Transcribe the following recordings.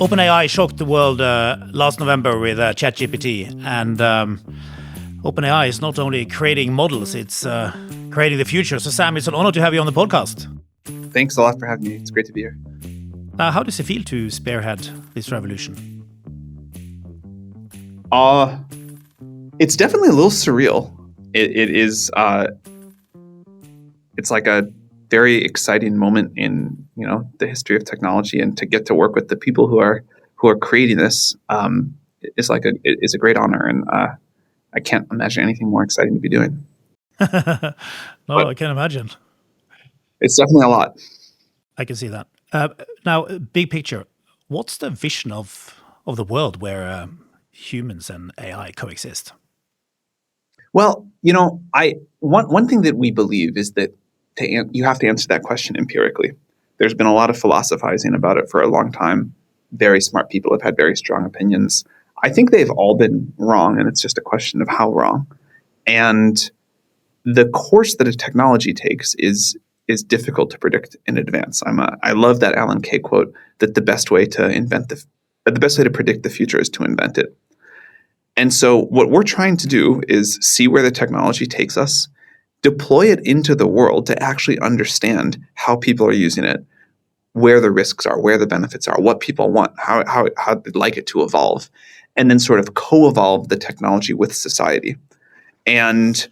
OpenAI shocked the world last November with ChatGPT, and OpenAI is not only creating models, it's creating the future. So Sam, it's an honor to have you on the podcast. Thanks a lot for having me. It's great to be here. How does it feel to spearhead this revolution? It's definitely a little surreal. It is. It's like a very exciting moment in the history of technology, and to get to work with the people who are creating this is a great honor, and I can't imagine anything more exciting to be doing. No, I can't imagine. It's definitely a lot. I can see that. Now, big picture, what's the vision of the world where humans and AI coexist? Well, one thing that we believe is that you have to answer that question empirically. There's been a lot of philosophizing about it for a long time. Very smart people have had very strong opinions. I think they've all been wrong, and it's just a question of how wrong. And the course that a technology takes is difficult to predict in advance. I love that Alan Kay quote that the best way to predict the future is to invent it. And so what we're trying to do is see where the technology takes us, deploy it into the world to actually understand how people are using it, where the risks are, where the benefits are, what people want, how they'd like it to evolve, and then sort of co-evolve the technology with society. And,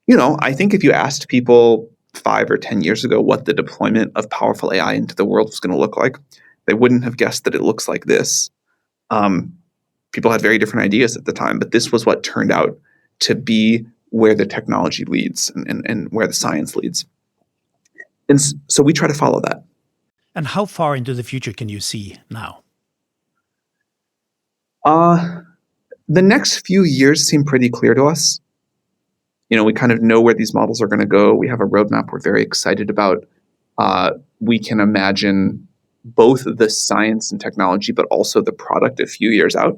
I think if you asked people 5 or 10 years ago what the deployment of powerful AI into the world was going to look like, they wouldn't have guessed that it looks like this. People had very different ideas at the time, but this was what turned out to be where the technology leads and where the science leads. And so we try to follow that. And how far into the future can you see now? The next few years seem pretty clear to us. We kind of know where these models are going to go. We have a roadmap we're very excited about. We can imagine both the science and technology, but also the product a few years out.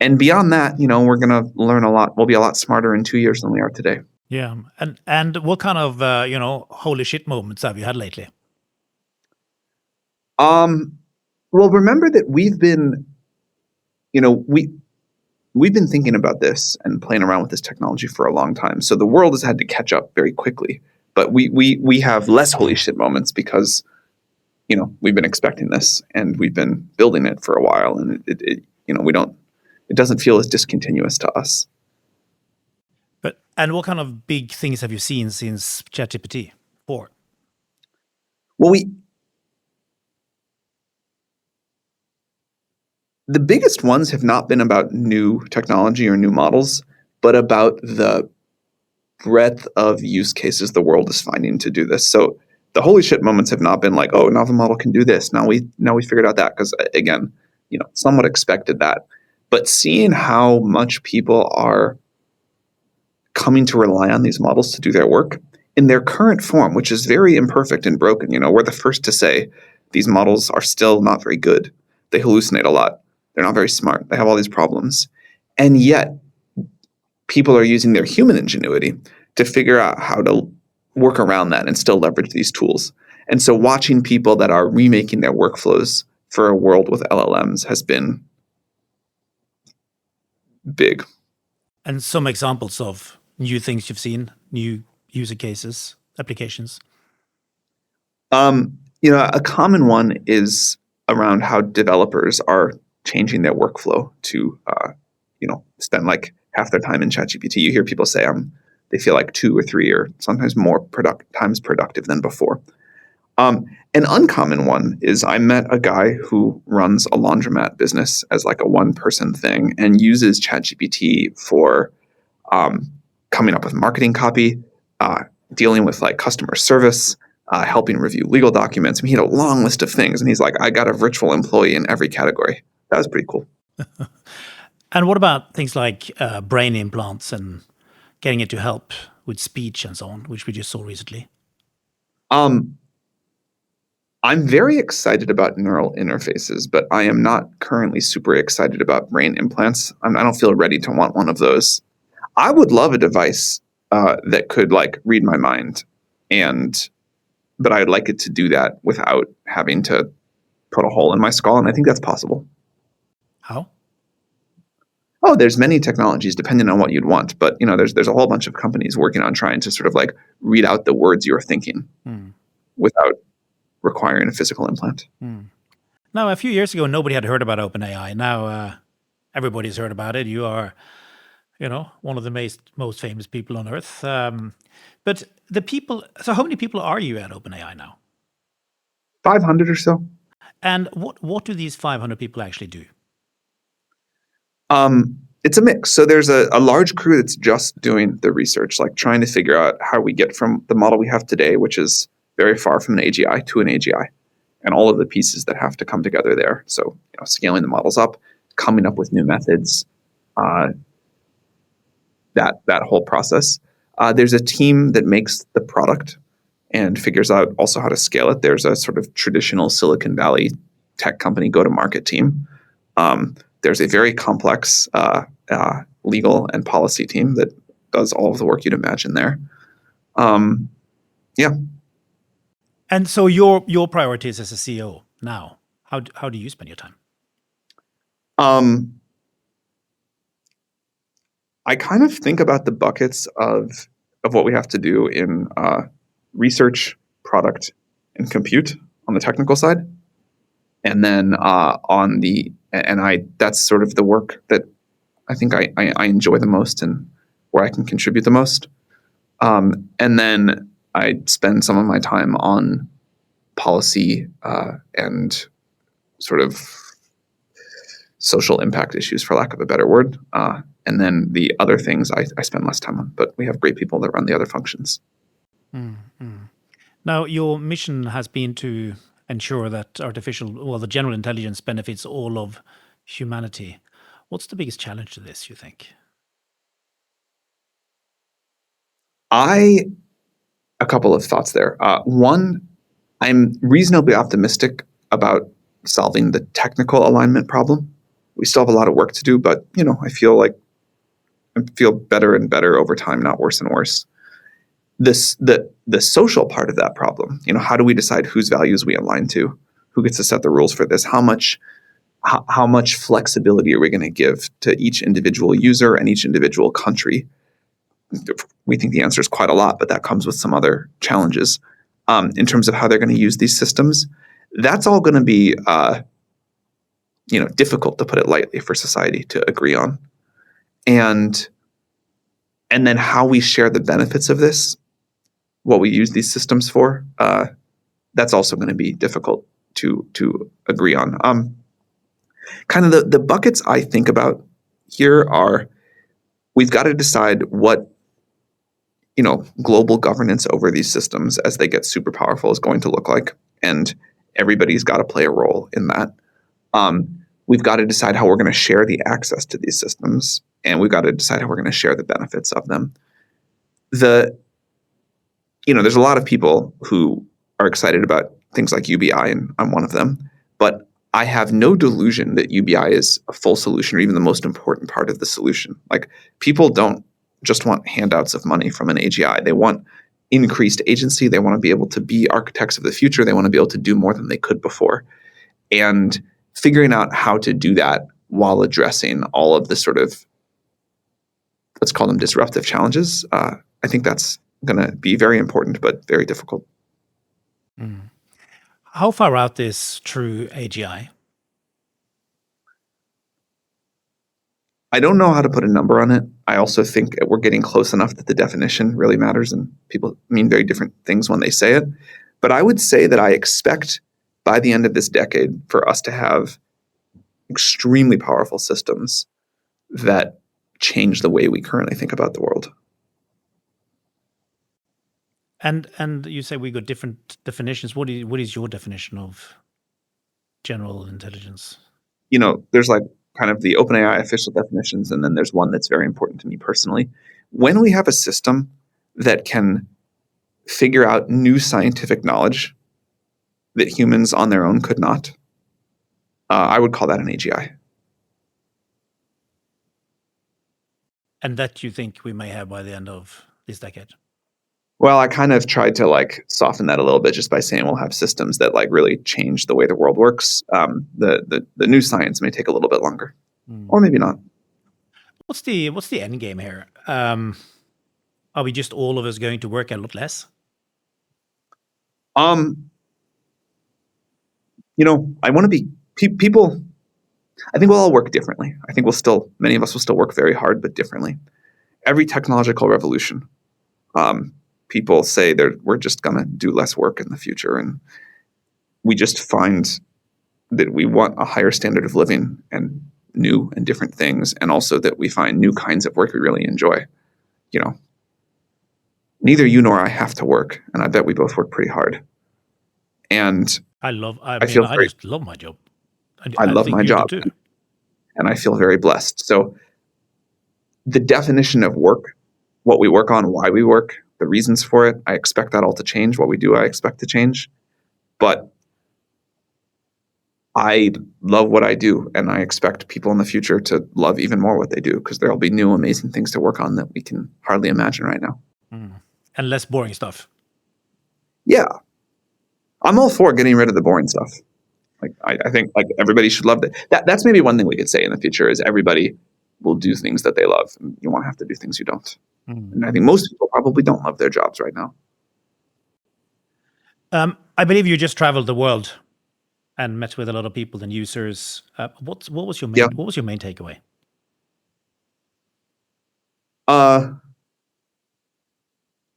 And beyond that, we're going to learn a lot. We'll be a lot smarter in 2 years than we are today. Yeah. And what kind of, holy shit moments have you had lately? Well, remember that we've been thinking about this and playing around with this technology for a long time. So the world has had to catch up very quickly. But we have less holy shit moments because, we've been expecting this and we've been building it for a while, and it doesn't feel as discontinuous to us. And what kind of big things have you seen since ChatGPT 4? Well, the biggest ones have not been about new technology or new models, but about the breadth of use cases the world is finding to do this. So the holy shit moments have not been like, oh, now the model can do this. Now we figured out that, because again, somewhat expected that. But seeing how much people are coming to rely on these models to do their work in their current form, which is very imperfect and broken. We're the first to say these models are still not very good. They hallucinate a lot. They're not very smart. They have all these problems. And yet people are using their human ingenuity to figure out how to work around that and still leverage these tools. And so watching people that are remaking their workflows for a world with LLMs has been big. And some examples of new things you've seen, new user cases, applications? A common one is around how developers are changing their workflow to, spend like half their time in ChatGPT. You hear people say they feel like 2 or 3 or sometimes more times productive than before. An uncommon one is I met a guy who runs a laundromat business as like a one-person thing and uses ChatGPT for coming up with marketing copy, dealing with like customer service, helping review legal documents. I mean, he had a long list of things, and he's like, I got a virtual employee in every category. That was pretty cool. And what about things like brain implants and getting it to help with speech and so on, which we just saw recently? I'm very excited about neural interfaces, but I am not currently super excited about brain implants. I don't feel ready to want one of those. I would love a device that could like read my mind, but I'd like it to do that without having to put a hole in my skull, and I think that's possible. How? Oh, there's many technologies depending on what you'd want, but there's a whole bunch of companies working on trying to sort of like read out the words you're thinking without requiring a physical implant. Now, a few years ago, nobody had heard about OpenAI. Now, everybody's heard about it. You are, one of the most famous people on earth. But so how many people are you at OpenAI now? 500 or so. And what do these 500 people actually do? It's a mix. So there's a large crew that's just doing the research, like trying to figure out how we get from the model we have today, which is very far from an AGI, to an AGI, and all of the pieces that have to come together there. So scaling the models up, coming up with new methods, that whole process. There's a team that makes the product and figures out also how to scale it. There's a sort of traditional Silicon Valley tech company go-to-market team. There's a very complex legal and policy team that does all of the work you'd imagine there. Yeah. And so your priorities as a CEO now, how do you spend your time? I kind of think about the buckets of what we have to do in research, product, and compute on the technical side, and then that's sort of the work that I think I enjoy the most and where I can contribute the most. And then I spend some of my time on policy and sort of social impact issues, for lack of a better word. And then the other things I spend less time on, but we have great people that run the other functions. Now, your mission has been to ensure that the general intelligence benefits all of humanity. What's the biggest challenge to this, you think? A couple of thoughts there. One, I'm reasonably optimistic about solving the technical alignment problem. We still have a lot of work to do, but I feel better and better over time, not worse and worse. The social part of that problem, how do we decide whose values we align to? Who gets to set the rules for this? How much flexibility are we going to give to each individual user and each individual country? We think the answer is quite a lot, but that comes with some other challenges in terms of how they're going to use these systems. That's all going to be difficult, to put it lightly, for society to agree on. And then how we share the benefits of this, what we use these systems for, that's also going to be difficult to agree on. Kind of the buckets I think about here are, we've got to decide what global governance over these systems as they get super powerful is going to look like, and everybody's got to play a role in that. We've got to decide how we're going to share the access to these systems, and we've got to decide how we're going to share the benefits of them. There's a lot of people who are excited about things like UBI, and I'm one of them, but I have no delusion that UBI is a full solution or even the most important part of the solution. Like, people don't just want handouts of money from an AGI. They want increased agency. They want to be able to be architects of the future. They want to be able to do more than they could before. And figuring out how to do that while addressing all of the sort of, let's call them disruptive challenges, I think that's going to be very important, but very difficult. How far out is true AGI? I don't know how to put a number on it. I also think we're getting close enough that the definition really matters, and people mean very different things when they say it. But I would say that I expect by the end of this decade for us to have extremely powerful systems that change the way we currently think about the world. And you say we got different definitions. What is your definition of general intelligence? There's like kind of the OpenAI official definitions, and then there's one that's very important to me personally. When we have a system that can figure out new scientific knowledge that humans on their own could not, I would call that an AGI. And that you think we may have by the end of this decade? Well, I kind of tried to like soften that a little bit just by saying we'll have systems that like really change the way the world works. The new science may take a little bit longer, or maybe not. What's the end game here? Are we just all of us going to work a lot less? Um, I want to be people. I think we'll all work differently. I think many of us will still work very hard, but differently. Every technological revolution, people say we're just going to do less work in the future, and we just find that we want a higher standard of living and new and different things, and also that we find new kinds of work we really enjoy. Neither you nor I have to work, and I bet we both work pretty hard. And I I just love my job. I love think my you do job, too. and I feel very blessed. So the definition of work, what we work on, why we work, the reasons for it, I expect that all to change. What we do, I expect to change. But I love what I do, and I expect people in the future to love even more what they do, because there'll be new, amazing things to work on that we can hardly imagine right now. And less boring stuff. Yeah. I'm all for getting rid of the boring stuff. Like I think like everybody should love that. That's maybe one thing we could say in the future is everybody will do things that they love. And you won't have to do things you don't. And I think most people probably don't love their jobs right now. I believe you just traveled the world and met with a lot of people and users. What was your main takeaway?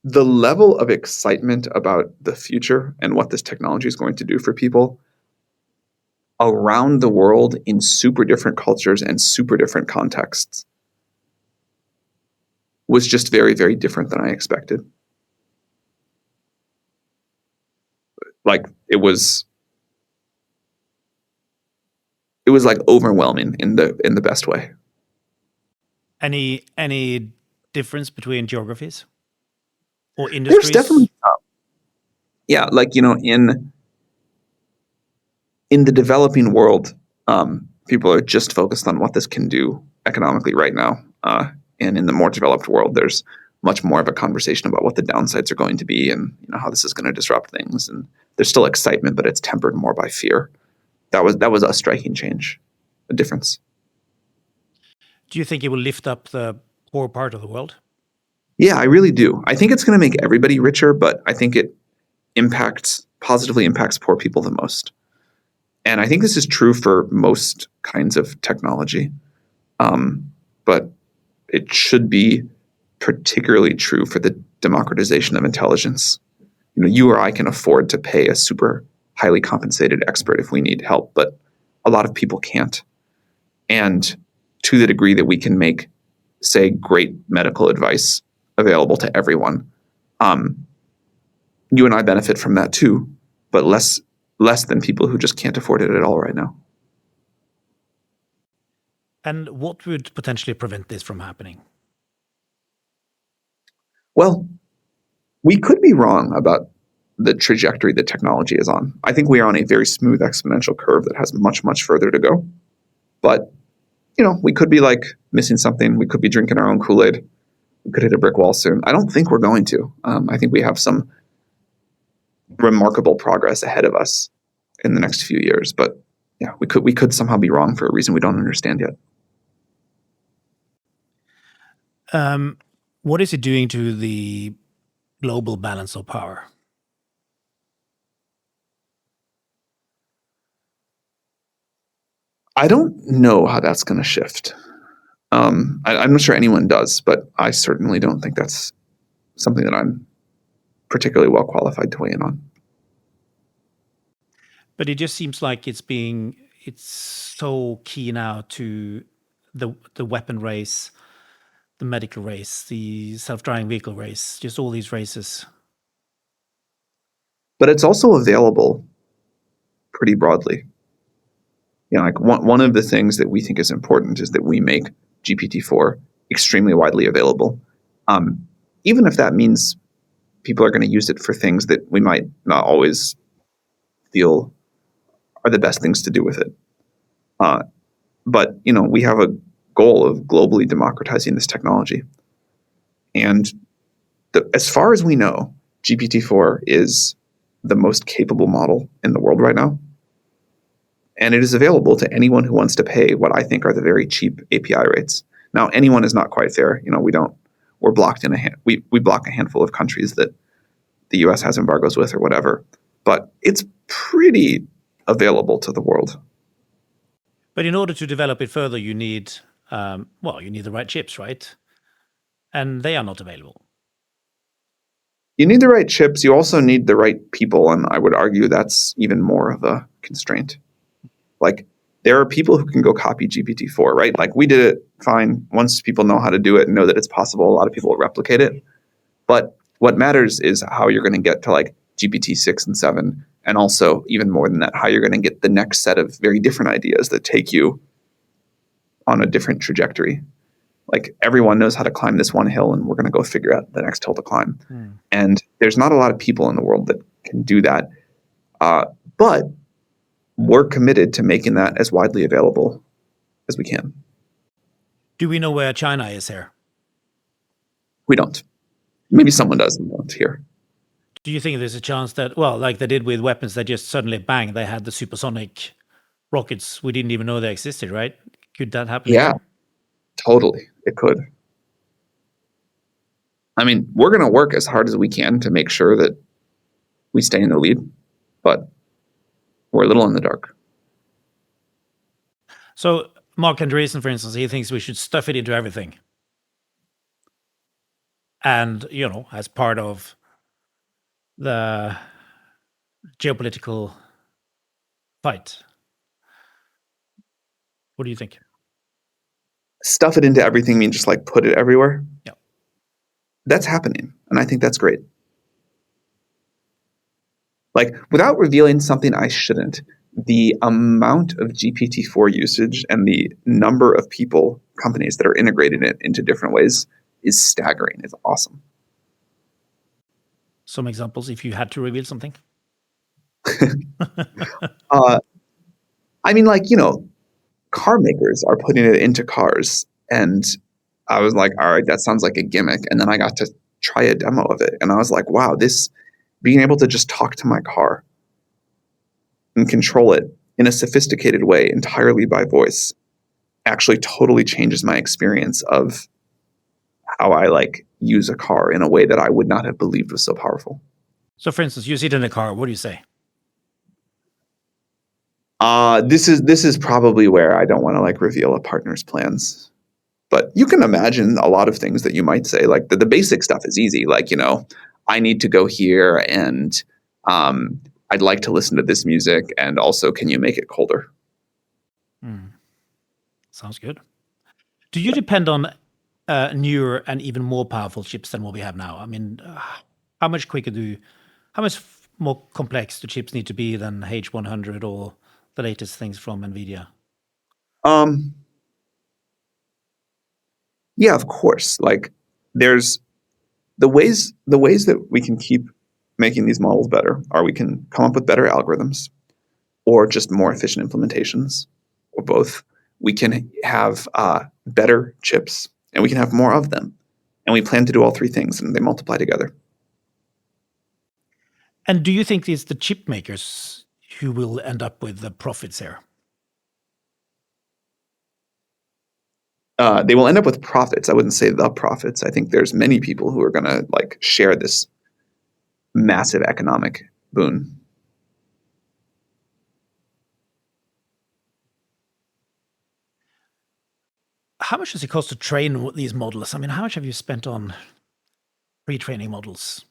The level of excitement about the future and what this technology is going to do for people around the world in super different cultures and super different contexts was just very, very different than I expected. Like it was like overwhelming in the best way. Any difference between geographies or industries? There's definitely yeah, like in the developing world, people are just focused on what this can do economically right now. And in the more developed world, there's much more of a conversation about what the downsides are going to be and how this is going to disrupt things. And there's still excitement, but it's tempered more by fear. That was a striking change, a difference. Do you think it will lift up the poor part of the world? Yeah, I really do. I think it's going to make everybody richer, but I think it positively impacts poor people the most. And I think this is true for most kinds of technology. But it should be particularly true for the democratization of intelligence. You or I can afford to pay a super highly compensated expert if we need help, but a lot of people can't. And to the degree that we can make, say, great medical advice available to everyone, you and I benefit from that too, but less than people who just can't afford it at all right now. And what would potentially prevent this from happening? Well, we could be wrong about the trajectory that technology is on. I think we are on a very smooth exponential curve that has much, much further to go. But, we could be like missing something. We could be drinking our own Kool-Aid. We could hit a brick wall soon. I don't think we're going to. I think we have some remarkable progress ahead of us in the next few years. But yeah, we could somehow be wrong for a reason we don't understand yet. What is it doing to the global balance of power? I don't know how that's going to shift. I'm not sure anyone does, but I certainly don't think that's something that I'm particularly well qualified to weigh in on. But it just seems like it's so key now to the weapon race, the medical race, the self-driving vehicle race, just all these races. But it's also available pretty broadly. Like one of the things that we think is important is that we make GPT-4 extremely widely available. Even if that means people are going to use it for things that we might not always feel are the best things to do with it. But, we have a goal of globally democratizing this technology. And as far as we know, GPT-4 is the most capable model in the world right now. And it is available to anyone who wants to pay what I think are the very cheap API rates. Now, anyone is not quite fair. We're blocked we block a handful of countries that the US has embargoes with or whatever, but it's pretty available to the world. But in order to develop it further, you need, you need the right chips, right? And they are not available. You need the right chips. You also need the right people. And I would argue that's even more of a constraint. Like, there are people who can go copy GPT-4, right? Like, we did it fine. Once people know how to do it and know that it's possible, a lot of people will replicate it. But what matters is how you're going to get to like GPT-6 and 7. And also, even more than that, how you're going to get the next set of very different ideas that take you on a different trajectory. Like, everyone knows how to climb this one hill, and we're going to go figure out the next hill to climb. And there's not a lot of people in the world that can do that. But we're committed to making that as widely available as we can. Do we know where China is here? We don't. Maybe someone does and don't here. Do you think there's a chance that, like they did with weapons, they just suddenly bang, they had the supersonic rockets we didn't even know they existed, right? Could that happen? Yeah, again? totally. It could. I mean, we're going to work as hard as we can to make sure that we stay in the lead, but we're a little in the dark. So Mark Andreessen, for instance, he thinks we should stuff it into everything. And, as part of the geopolitical fight. What do you think? Stuff it into everything means just like put it everywhere? Yeah. That's happening, and I think that's great. Like, without revealing something I shouldn't, the amount of GPT-4 usage and the number of people, companies that are integrating it into different ways is staggering. It's awesome. Some examples, if you had to reveal something. I mean, car makers are putting it into cars, and I was like, all right, that sounds like a gimmick. And then I got to try a demo of it, and I was like, wow, this being able to just talk to my car and control it in a sophisticated way entirely by voice actually totally changes my experience of how I use a car in a way that I would not have believed was so powerful. So, for instance, you sit in a car. What do you say? This is probably where I don't want to reveal a partner's plans, but you can imagine a lot of things that you might say. Like the basic stuff is easy. I need to go here, and I'd like to listen to this music, and also, can you make it colder? Sounds good. Do you depend on newer and even more powerful chips than what we have now? I mean, how much more complex do chips need to be than H100 or the latest things from NVIDIA? Yeah, of course. There's the ways that we can keep making these models better are we can come up with better algorithms or just more efficient implementations, or both. We can have better chips, and we can have more of them. And we plan to do all three things, and they multiply together. And do you think it's the chip makers who will end up with the profits here? They will end up with profits. I wouldn't say the profits. I think there's many people who are going to share this massive economic boon. How much does it cost to train these models? I mean, how much have you spent on pre-training models?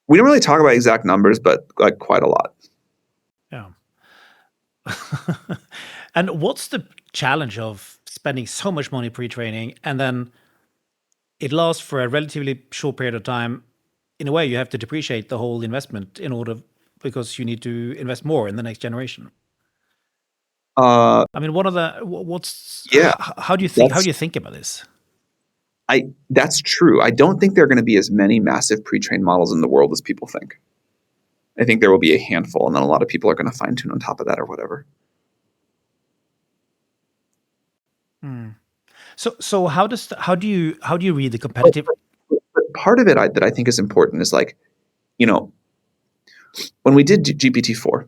We don't really talk about exact numbers, but quite a lot. Yeah. And what's the challenge of spending so much money pre-training and then it lasts for a relatively short period of time? In a way, you have to depreciate the whole investment because you need to invest more in the next generation. I mean, how do you think about this? That's true. I don't think there are going to be as many massive pre-trained models in the world as people think. I think there will be a handful, and then a lot of people are going to fine tune on top of that or whatever. So how do you read the competitive? part of it that I think is important is like, when we did GPT-4,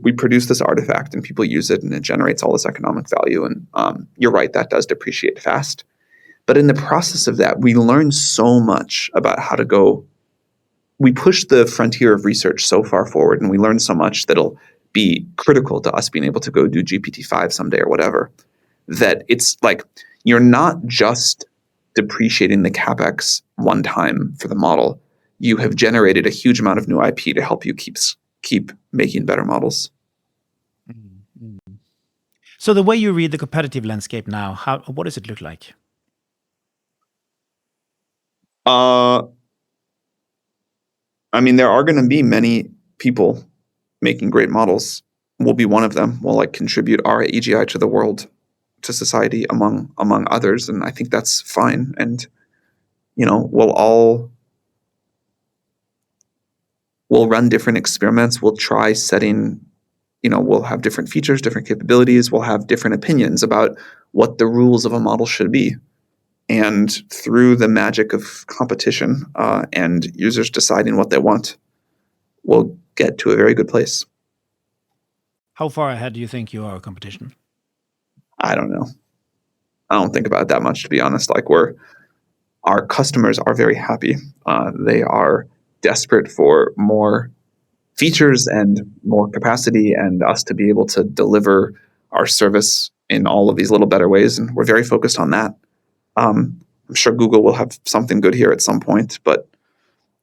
we produced this artifact and people use it and it generates all this economic value. And you're right, that does depreciate fast. But in the process of that, we learn so much about how to go. We push the frontier of research so far forward, and we learn so much that'll be critical to us being able to go do GPT-5 someday or whatever, that it's like you're not just depreciating the CapEx one time for the model. You have generated a huge amount of new IP to help you keep making better models. So the way you read the competitive landscape now, what does it look like? I mean, there are going to be many people making great models. We'll be one of them. We'll like contribute our AGI to the world, to society, among others, and I think that's fine. And we'll run different experiments. We'll try setting. We'll have different features, different capabilities. We'll have different opinions about what the rules of a model should be. And through the magic of competition and users deciding what they want, we'll get to a very good place. How far ahead do you think you are of competition? I don't know. I don't think about it that much, to be honest. Like our customers are very happy. They are desperate for more features and more capacity and us to be able to deliver our service in all of these little better ways. And we're very focused on that. I'm sure Google will have something good here at some point, but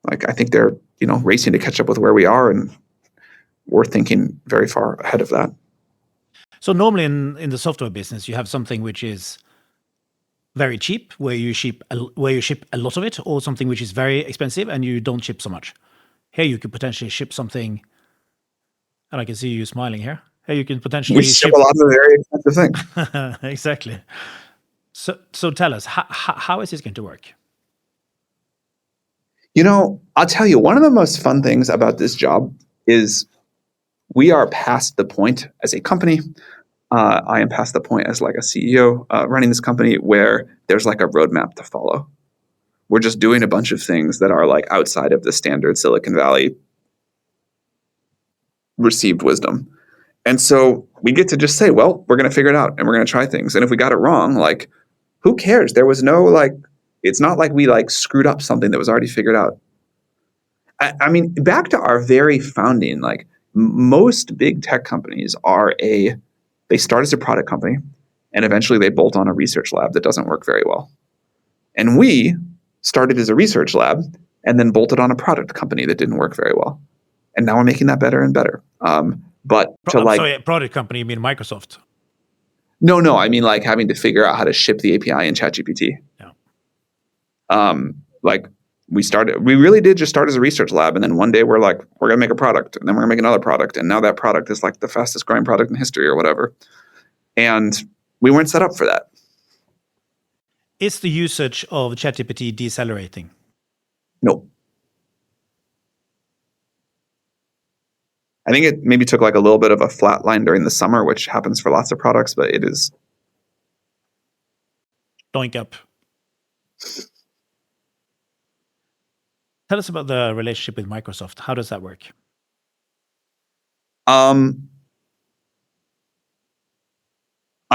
like I think they're racing to catch up with where we are, and we're thinking very far ahead of that. So normally in the software business, you have something which is very cheap, where you ship a lot of it, or something which is very expensive and you don't ship so much. Here you could potentially ship something, and I can see you smiling here. Here you can potentially we ship a lot of very expensive things. Exactly. So tell us, how is this going to work? I'll tell you, one of the most fun things about this job is we are past the point as a company. I am past the point as like a CEO running this company where there's like a roadmap to follow. We're just doing a bunch of things that are like outside of the standard Silicon Valley received wisdom. And so we get to just say, well, we're going to figure it out and we're going to try things. And if we got it wrong, like, who cares? There was no it's not like we screwed up something that was already figured out. I mean, back to our very founding, like most big tech companies they start as a product company and eventually they bolt on a research lab that doesn't work very well. And we started as a research lab and then bolted on a product company that didn't work very well. And now we're making that better and better. Sorry, product company, you mean Microsoft? No, I mean having to figure out how to ship the API in ChatGPT. Yeah. We really did just start as a research lab, and then one day we're going to make a product, and then we're going to make another product, and now that product is the fastest growing product in history or whatever. And we weren't set up for that. Is the usage of ChatGPT decelerating? No. I think it maybe took a little bit of a flat line during the summer, which happens for lots of products, but it is going up. Tell us about the relationship with Microsoft. How does that work? I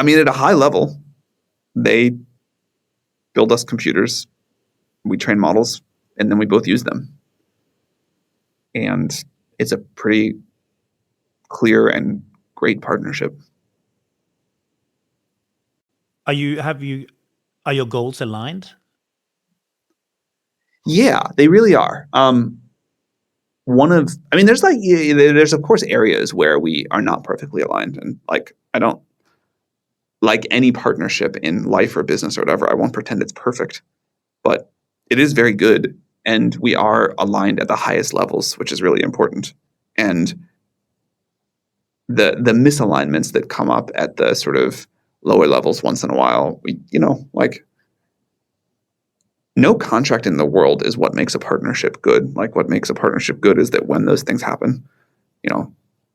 mean, at a high level, they build us computers, we train models, and then we both use them. And it's a pretty clear and great partnership. Are your goals aligned? Yeah, they really are. There's of course areas where we are not perfectly aligned, and I don't like any partnership in life or business or whatever. I won't pretend it's perfect, but it is very good, and we are aligned at the highest levels, which is really important. And the misalignments that come up at the sort of lower levels once in a while, no contract in the world is what makes a partnership good. What makes a partnership good is that when those things happen,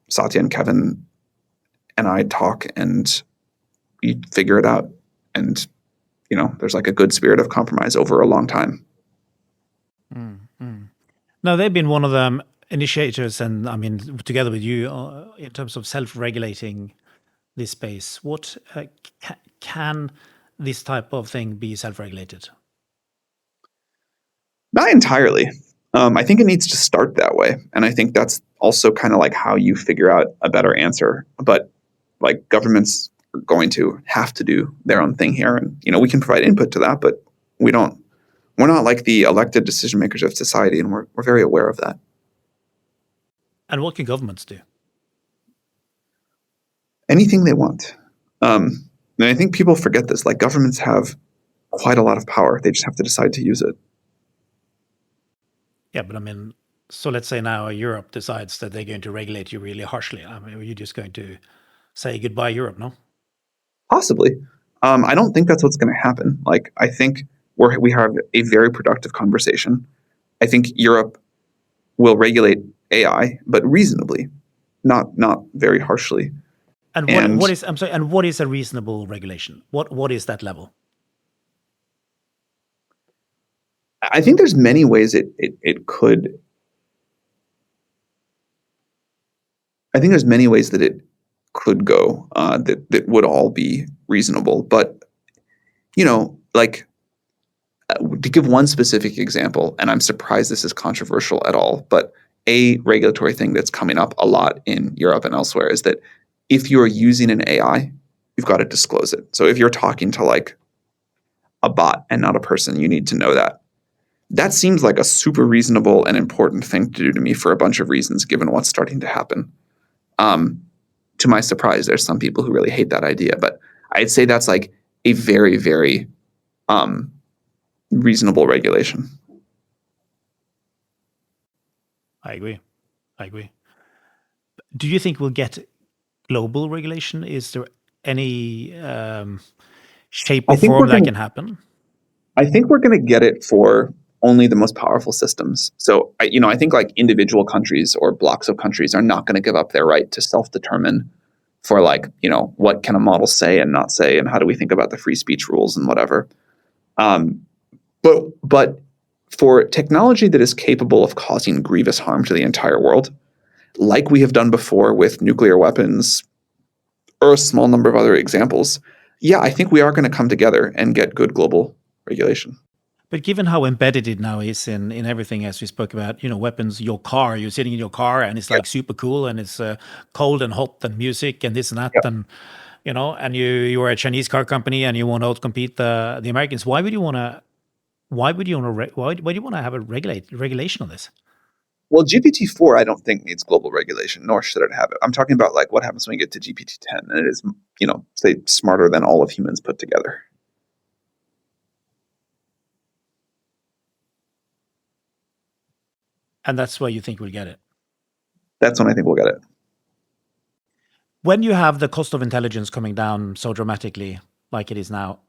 Satya and Kevin and I talk and we figure it out. And, there's a good spirit of compromise over a long time. Now, they've been one of the initiators, and I mean, together with you, in terms of self-regulating this space. What can this type of thing be self-regulated? Not entirely. I think it needs to start that way. And I think that's also kind of like how you figure out a better answer. But like governments are going to have to do their own thing here. And, we can provide input to that, but we're not like the elected decision makers of society. And we're very aware of that. And what can governments do? Anything they want. And I think people forget this. Like governments have quite a lot of power. They just have to decide to use it. Yeah, but I mean, so let's say now Europe decides that they're going to regulate you really harshly. I mean, are you just going to say goodbye, Europe? No. Possibly. I don't think that's what's going to happen. Like, I think we have a very productive conversation. I think Europe will regulate AI, but reasonably, not very harshly. And what is, I'm sorry, and what is a reasonable regulation? What is that level? I think there's many ways it could. I think there's many ways that it could go that would all be reasonable. But like to give one specific example, and I'm surprised this is controversial at all, but a regulatory thing that's coming up a lot in Europe and elsewhere is that if you are using an AI, you've got to disclose it. So if you're talking to like a bot and not a person, you need to know that. That seems like a super reasonable and important thing to do to me for a bunch of reasons, given what's starting to happen. To my surprise, there's some people who really hate that idea, but I'd say that's like a very, very reasonable regulation. I agree. Do you think we'll get global regulation? Is there any shape or form that can happen? I think we're going to get it for only the most powerful systems. So, I think like individual countries or blocks of countries are not going to give up their right to self-determine for like, what can a model say and not say, and how do we think about the free speech rules and whatever. But for technology that is capable of causing grievous harm to the entire world, like we have done before with nuclear weapons or a small number of other examples, yeah, I think we are going to come together and get good global regulation. But given how embedded it now is in everything, as we spoke about, weapons, your car, you're sitting in your car and it's like super cool and it's cold and hot and music and this and that. And, and you are a Chinese car company and you want to outcompete the Americans. Why would you want to have a regulation on this? Well, GPT-4, I don't think needs global regulation, nor should it have it. I'm talking about like what happens when we get to GPT-10 and it is, say smarter than all of humans put together. And that's why you think we'll get it? That's when I think we'll get it. When you have the cost of intelligence coming down so dramatically like it is now,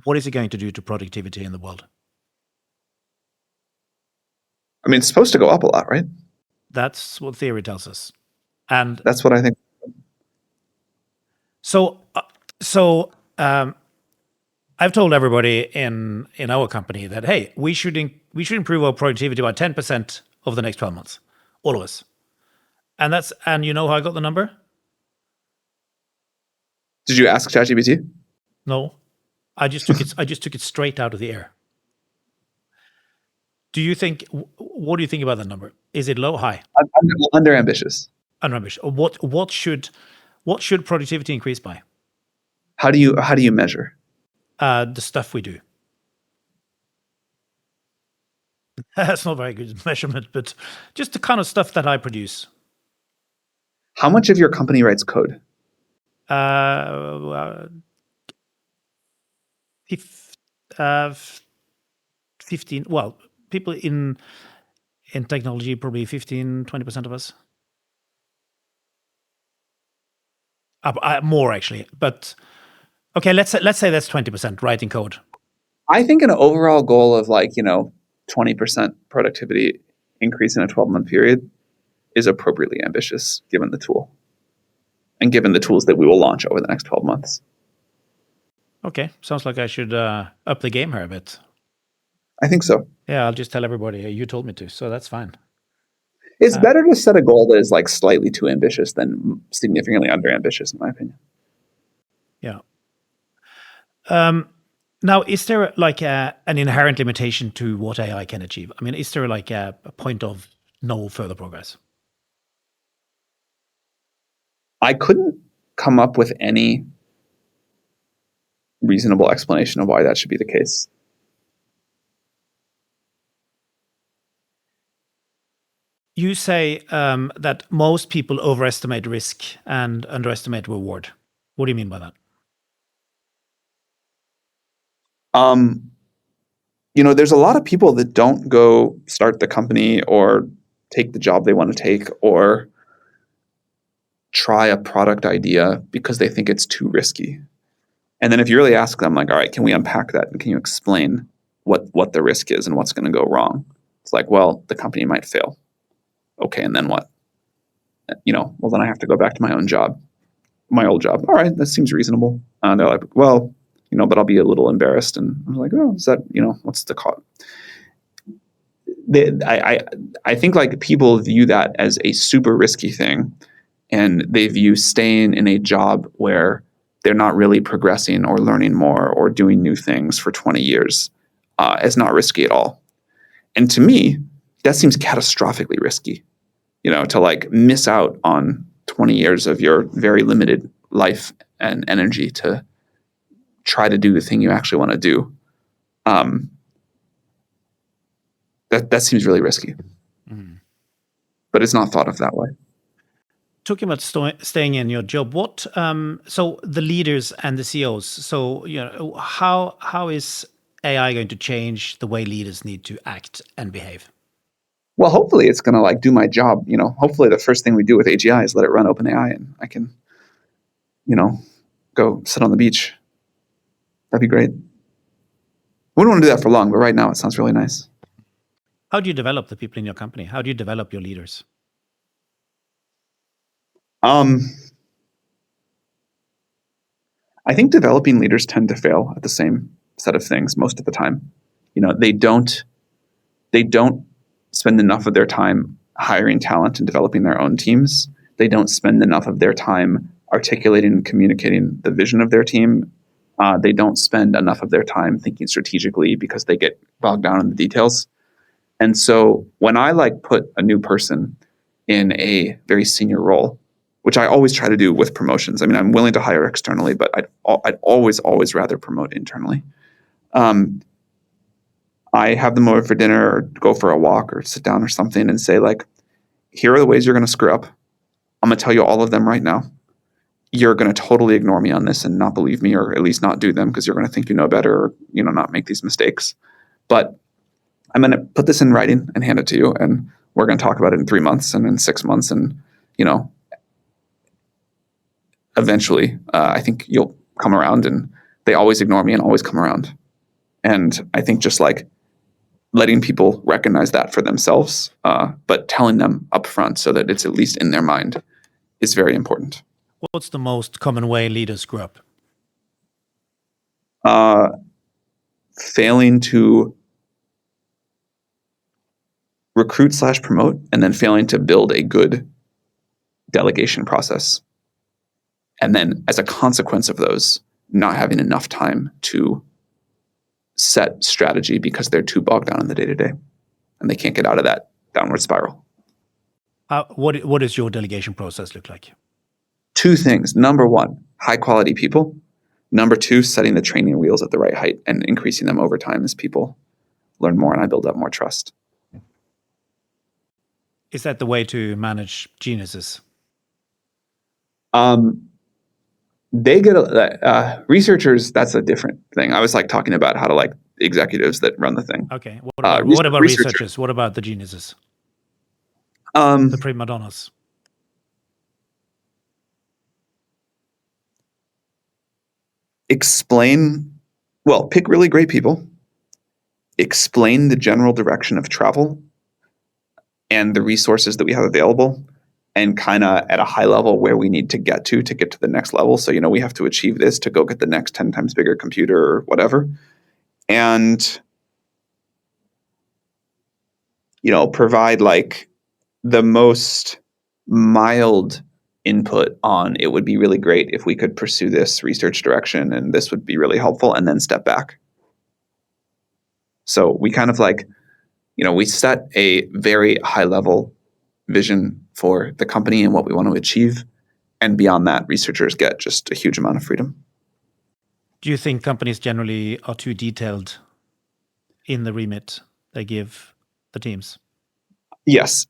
what is it going to do to productivity in the world? I mean, it's supposed to go up a lot, right? That's what theory tells us. And that's what I think. So I've told everybody in our company that, hey, we should improve our productivity by 10% over the next 12 months, all of us. And you know how I got the number? Did you ask ChatGPT? No, I just took it straight out of the air. What do you think about that number? Is it low, high? Under ambitious. Under ambitious. What should productivity increase by? How do you measure? The stuff we do. That's not very good measurement, but just the kind of stuff that I produce. How much of your company writes code? 15. Well, people in technology, probably 15-20% of us. More actually, but okay. Let's say that's 20% writing code. I think an overall goal of 20% productivity increase in a 12-month period is appropriately ambitious given the tool and given the tools that we will launch over the next 12 months. Okay, sounds like I should up the game here a bit. I think so. Yeah, I'll just tell everybody you told me to, so that's fine. It's better to set a goal that is like slightly too ambitious than significantly under ambitious, in my opinion. Yeah. Now, is there like an inherent limitation to what AI can achieve? I mean, is there like a point of no further progress? I couldn't come up with any reasonable explanation of why that should be the case. You say that most people overestimate risk and underestimate reward. What do you mean by that? There's a lot of people that don't go start the company or take the job they want to take or try a product idea because they think it's too risky. And then if you really ask them, like, all right, can we unpack that? And can you explain what the risk is and what's going to go wrong? It's like, well, the company might fail. Okay, and then what? Well, then I have to go back to my old job. All right, that seems reasonable. And they're like, well, but I'll be a little embarrassed. And I'm like, oh, is that, what's the cost? I think like people view that as a super risky thing, and they view staying in a job where they're not really progressing or learning more or doing new things for 20 years as not risky at all. And to me, that seems catastrophically risky, to like miss out on 20 years of your very limited life and energy to try to do the thing you actually want to do. That seems really risky. But it's not thought of that way. Talking about staying in your job, so the leaders and the CEOs, so how is AI going to change the way leaders need to act and behave? Well, hopefully it's going to like do my job. Hopefully the first thing we do with AGI is let it run OpenAI, and I can, go sit on the beach. That'd be great. We don't want to do that for long, but right now it sounds really nice. How do you develop the people in your company? How do you develop your leaders? I think developing leaders tend to fail at the same set of things most of the time. They don't spend enough of their time hiring talent and developing their own teams. They don't spend enough of their time articulating and communicating the vision of their team. They don't spend enough of their time thinking strategically because they get bogged down in the details. And so when I like put a new person in a very senior role, which I always try to do with promotions. I mean, I'm willing to hire externally, but I'd always rather promote internally. I have them over for dinner or go for a walk or sit down or something and say, like, here are the ways you're going to screw up. I'm going to tell you all of them right now. You're going to totally ignore me on this and not believe me, or at least not do them because you're going to think you know better, or, not make these mistakes. But I'm going to put this in writing and hand it to you, and we're going to talk about it in 3 months and in 6 months. And, eventually, I think you'll come around. And they always ignore me and always come around. And I think just like letting people recognize that for themselves, but telling them up front so that it's at least in their mind is very important. What's the most common way leaders screw up? Failing to recruit/promote, and then failing to build a good delegation process. And then as a consequence of those, not having enough time to set strategy because they're too bogged down in the day-to-day and they can't get out of that downward spiral. What does your delegation process look like? 2 things. Number 1, high quality people. Number 2, setting the training wheels at the right height and increasing them over time as people learn more and I build up more trust. Is that the way to manage geniuses? They get researchers. That's a different thing. I was like talking about how to like executives that run the thing. Okay. What about researchers? What about the geniuses? The prima donnas? Pick really great people. Explain the general direction of travel and the resources that we have available, and kind of at a high level where we need to get to the next level. So, we have to achieve this to go get the next 10 times bigger computer or whatever. And, provide like the most mild input on it would be really great if we could pursue this research direction and this would be really helpful, and then step back. So we kind of we set a very high level vision for the company and what we want to achieve. And beyond that, researchers get just a huge amount of freedom. Do you think companies generally are too detailed in the remit they give the teams? Yes.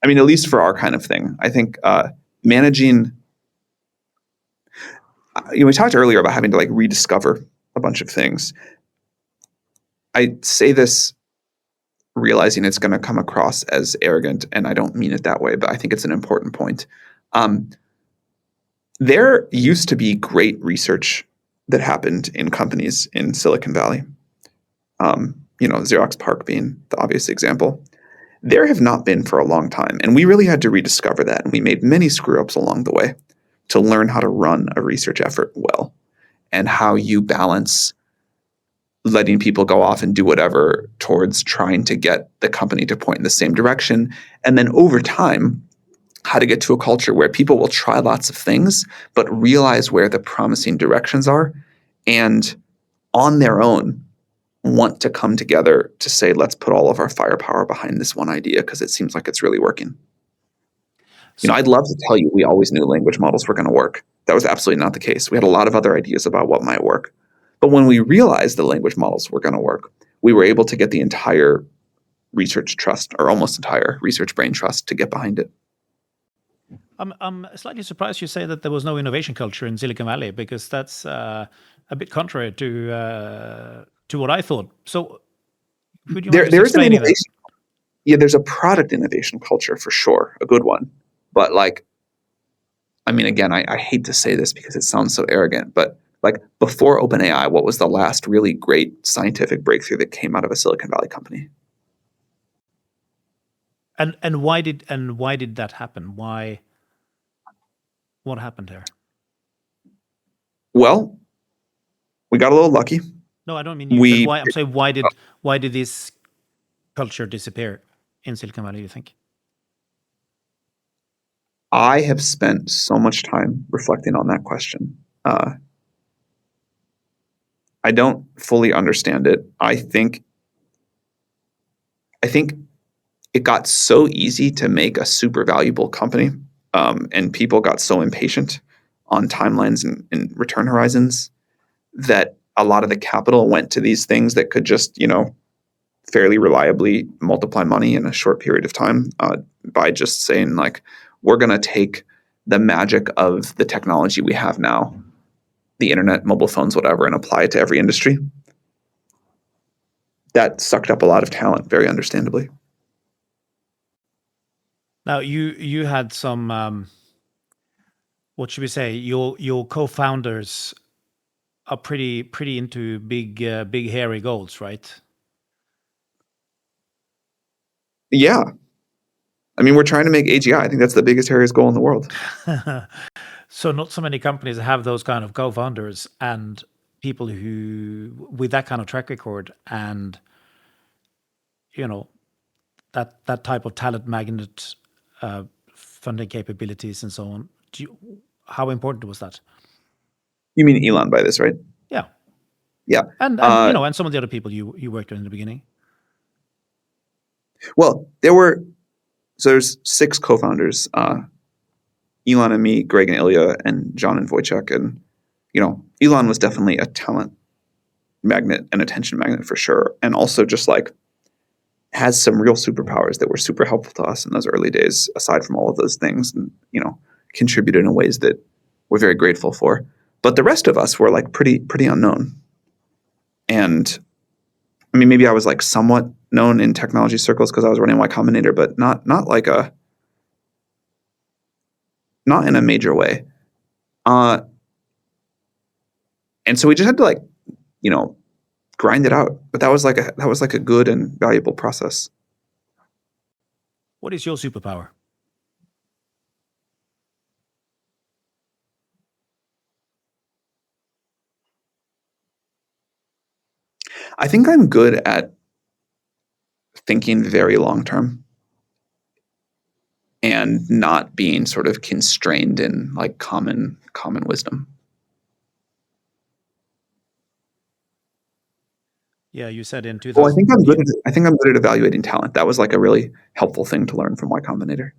I mean, at least for our kind of thing. I think managing, we talked earlier about having to rediscover a bunch of things. I say this realizing it's going to come across as arrogant, and I don't mean it that way, but I think it's an important point. There used to be great research that happened in companies in Silicon Valley. Xerox PARC being the obvious example. There have not been for a long time, and we really had to rediscover that, and we made many screw-ups along the way to learn how to run a research effort well and how you balance letting people go off and do whatever towards trying to get the company to point in the same direction. And then over time, how to get to a culture where people will try lots of things, but realize where the promising directions are and on their own want to come together to say, let's put all of our firepower behind this one idea because it seems like it's really working. So, I'd love to tell you we always knew language models were going to work. That was absolutely not the case. We had a lot of other ideas about what might work. But when we realized the language models were going to work, we were able to get the entire research trust, or almost entire research brain trust, to get behind it. I'm slightly surprised you say that there was no innovation culture in Silicon Valley, because that's a bit contrary to what I thought. So, would you mind just There is an explaining that? innovation. Yeah, there's a product innovation culture for sure, a good one. But again, I hate to say this because it sounds so arrogant, but before OpenAI, what was the last really great scientific breakthrough that came out of a Silicon Valley company? And why did that happen? What happened there? Well, we got a little lucky. No, I don't mean you, but why? I'm saying why did this culture disappear in Silicon Valley, you think? I have spent so much time reflecting on that question. I don't fully understand it. I think it got so easy to make a super valuable company, and people got so impatient on timelines and return horizons that a lot of the capital went to these things that could just, fairly reliably multiply money in a short period of time by just saying, we're going to take the magic of the technology we have now, the internet, mobile phones, whatever, and apply it to every industry. That sucked up a lot of talent, very understandably. Now, you had some, what should we say? Your co-founders are pretty into big hairy goals, right? Yeah. We're trying to make AGI. I think that's the biggest, hairiest goal in the world. So not so many companies have those kind of co-founders and people who with that kind of track record and that type of talent magnet, funding capabilities and so on. How important was that? You mean Elon by this, right? Yeah. Yeah. And and some of the other people you worked with in the beginning. Well, there's 6 co-founders, Elon and me, Greg and Ilya, and John and Wojciech. And, Elon was definitely a talent magnet, an attention magnet for sure. And also just has some real superpowers that were super helpful to us in those early days, aside from all of those things, and, contributed in ways that we're very grateful for. But the rest of us were pretty unknown. And maybe I was somewhat known in technology circles because I was running Y Combinator, but not in a major way. And so we just had to grind it out. But that was like a good and valuable process. What is your superpower? I think I'm good at thinking very long term. and not being sort of constrained in like common wisdom. Yeah, you said in Well, I 2000. think I'm good. I think I'm good at evaluating talent. That was like a really helpful thing to learn from Y Combinator.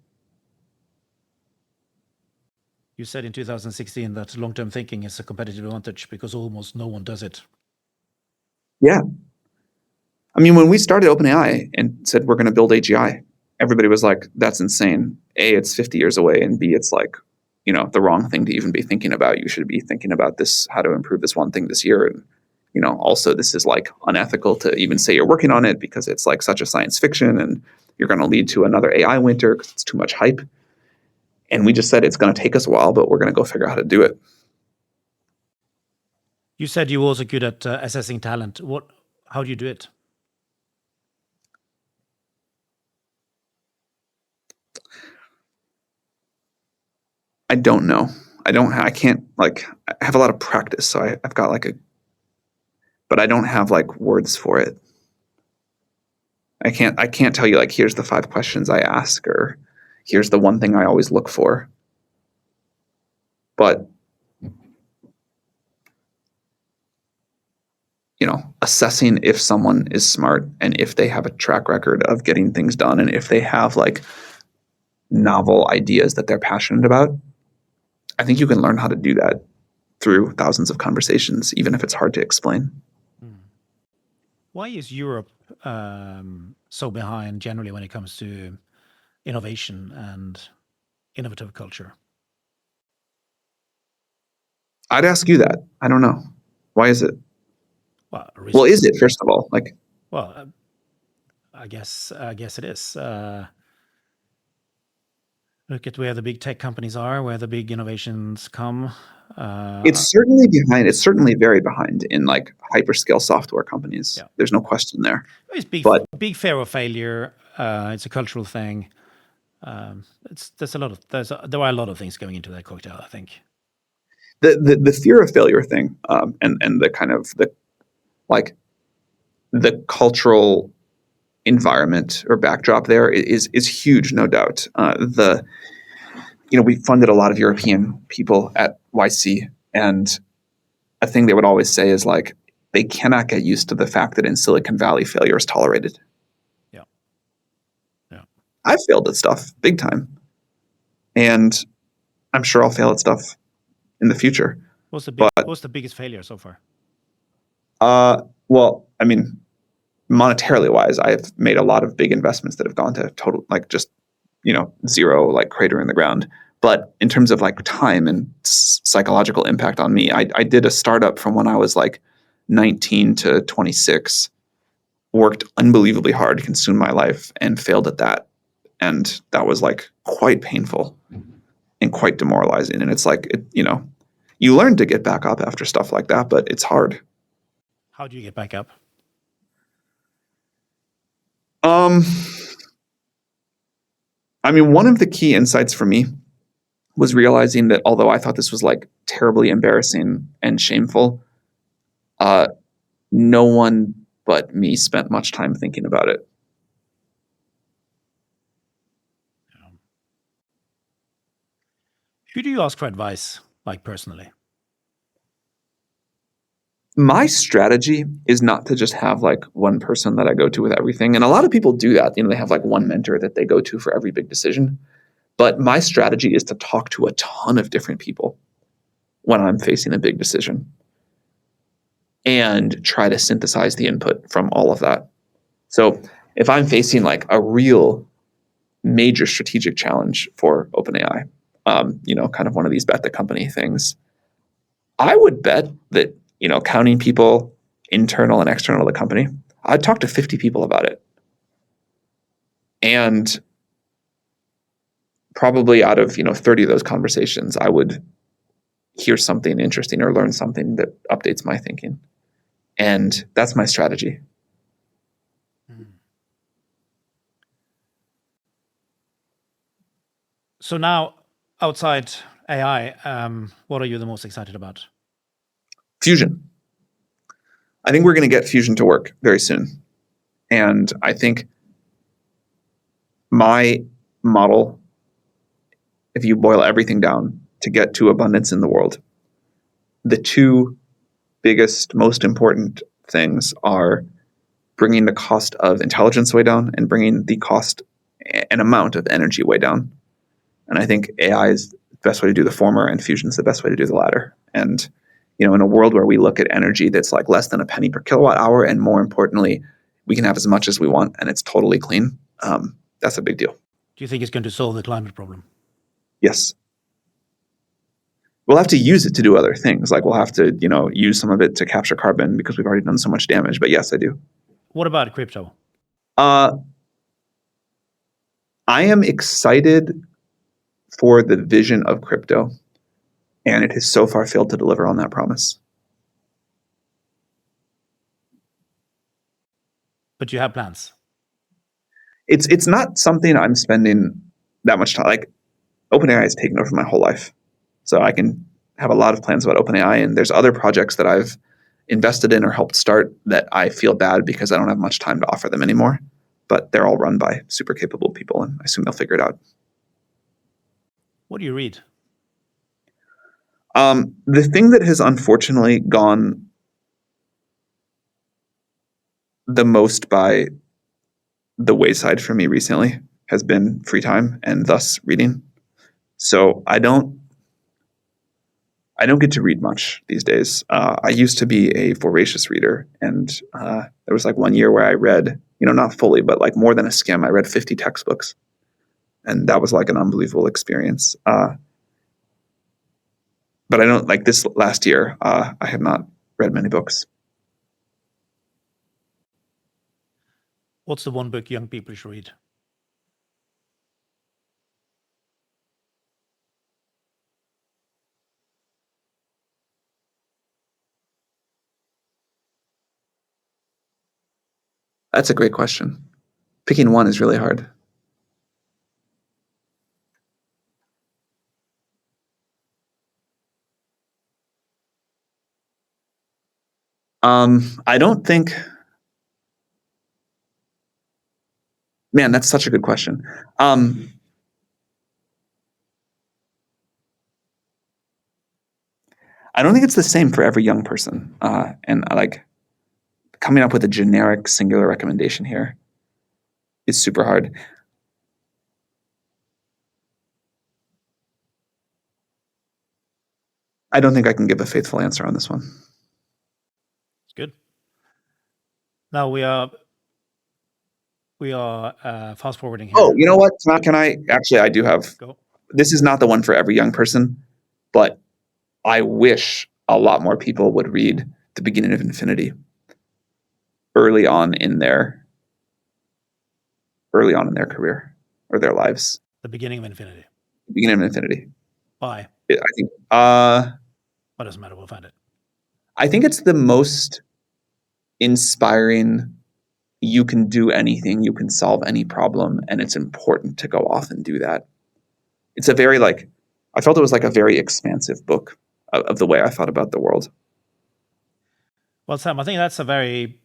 You said in 2016 that long-term thinking is a competitive advantage because almost no one does it. Yeah. I mean, when we started OpenAI and said we're going to build AGI, everybody was like, that's insane. A, it's 50 years away, and B, it's like, the wrong thing to even be thinking about. You should be thinking about this, how to improve this one thing this year. And, also this is like unethical to even say you're working on it because it's like such a science fiction and you're going to lead to another AI winter because it's too much hype. And we just said it's going to take us a while, but we're going to go figure out how to do it. You said you were also good at assessing talent. How do you do it? I don't know. I can't like, I have a lot of practice. So I've got like but I don't have like words for it. I can't tell you like, here's the 5 questions I ask, or here's the one thing I always look for. But, assessing if someone is smart and if they have a track record of getting things done and if they have like novel ideas that they're passionate about, I think you can learn how to do that through thousands of conversations, even if it's hard to explain. Why is Europe so behind generally when it comes to innovation and innovative culture? I'd ask you that. I don't know. Why is it? Well, is it, first of all? Like, well, I guess it is. Look at where the big tech companies are, where the big innovations come. It's certainly behind. It's certainly very behind in like hyperscale software companies. Yeah. There's no question there. It's big fear of failure. It's a cultural thing. There are a lot of things going into that cocktail, I think. The fear of failure thing, and the kind of the cultural environment or backdrop there is huge, no doubt. We funded a lot of European people at YC, and a thing they would always say is like, they cannot get used to the fact that in Silicon Valley failure is tolerated. Yeah. I've failed at stuff big time, and I'm sure I'll fail at stuff in the future. What's the biggest failure so far? Well, I mean, monetarily wise, I've made a lot of big investments that have gone to total, like just, zero, like crater in the ground. But in terms of like time and psychological impact on me, I did a startup from when I was like 19 to 26, worked unbelievably hard, consumed my life, and failed at that. And that was like quite painful and quite demoralizing. And it's like, you learn to get back up after stuff like that, but it's hard. How do you get back up? I mean, one of the key insights for me was realizing that although I thought this was like terribly embarrassing and shameful, no one but me spent much time thinking about it. Who do you ask for advice, like personally? My strategy is not to just have like one person that I go to with everything. And a lot of people do that. They have like one mentor that they go to for every big decision. But my strategy is to talk to a ton of different people when I'm facing a big decision and try to synthesize the input from all of that. So if I'm facing like a real major strategic challenge for OpenAI, kind of one of these bet the company things, I would bet that, counting people internal and external to the company, I'd talk to 50 people about it. And probably out of, 30 of those conversations, I would hear something interesting or learn something that updates my thinking. And that's my strategy. So now, outside AI, what are you the most excited about? Fusion. I think we're going to get Fusion to work very soon. And I think my model if you boil everything down to get to abundance in the world, the two biggest, most important things are bringing the cost of intelligence way down and bringing the cost and amount of energy way down. And I think AI is the best way to do the former, and fusion is the best way to do the latter. And in a world where we look at energy that's like less than a penny per kilowatt hour, and more importantly, we can have as much as we want and it's totally clean, that's a big deal. Do you think it's going to solve the climate problem? Yes. We'll have to use it to do other things. Like we'll have to, use some of it to capture carbon because we've already done so much damage. But yes, I do. What about crypto? I am excited for the vision of crypto, and it has so far failed to deliver on that promise. But you have plans. It's not something I'm spending that much time. Like OpenAI has taken over my whole life. So I can have a lot of plans about OpenAI, and there's other projects that I've invested in or helped start that I feel bad because I don't have much time to offer them anymore. But they're all run by super capable people, and I assume they'll figure it out. What do you read? The thing that has unfortunately gone the most by the wayside for me recently has been free time and thus reading. So I don't get to read much these days. I used to be a voracious reader, and there was like one year where I read, not fully, but like more than a skim. I read 50 textbooks, and that was like an unbelievable experience. But I don't like this last year. I have not read many books. What's the one book young people should read? That's a great question. Picking one is really hard. I don't think. Man, that's such a good question. I don't think it's the same for every young person. And like coming up with a generic singular recommendation here is super hard. I don't think I can give a faithful answer on this one. It's good. Now we are fast forwarding here. Oh, you know what? Can I actually? I do have. Go. This is not the one for every young person, but I wish a lot more people would read The Beginning of Infinity early on in their career or their lives. The Beginning of Infinity. The Beginning of Infinity. Why? I think. What doesn't matter. We'll find it. I think it's the most inspiring. You can do anything. You can solve any problem, and it's important to go off and do that. It's a very I felt it was like a very expansive book of the way I thought about the world. Well, Sam, I think that's a very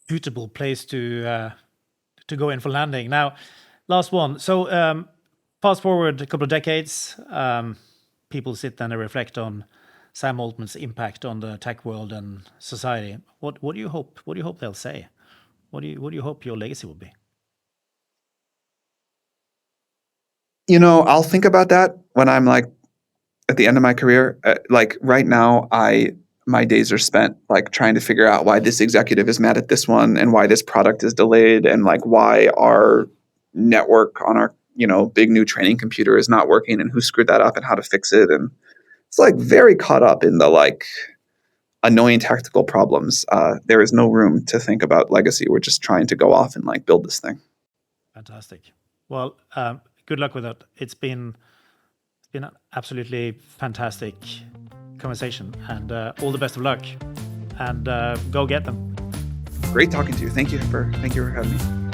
suitable place to go in for landing. Now, last one. So fast forward a couple of decades, people sit and reflect on Sam Altman's impact on the tech world and society. What do you hope? What do you hope they'll say? What do you hope your legacy will be? I'll think about that when I'm like at the end of my career. Like right now, my days are spent like trying to figure out why this executive is mad at this one and why this product is delayed and like why our network on our big new training computer is not working and who screwed that up and how to fix it. And it's like very caught up in the like annoying tactical problems. There is no room to think about legacy. We're just trying to go off and like build this thing. Fantastic. Well, good luck with that. It's been an absolutely fantastic conversation, and all the best of luck. And go get them. Great talking to you. Thank you for having me.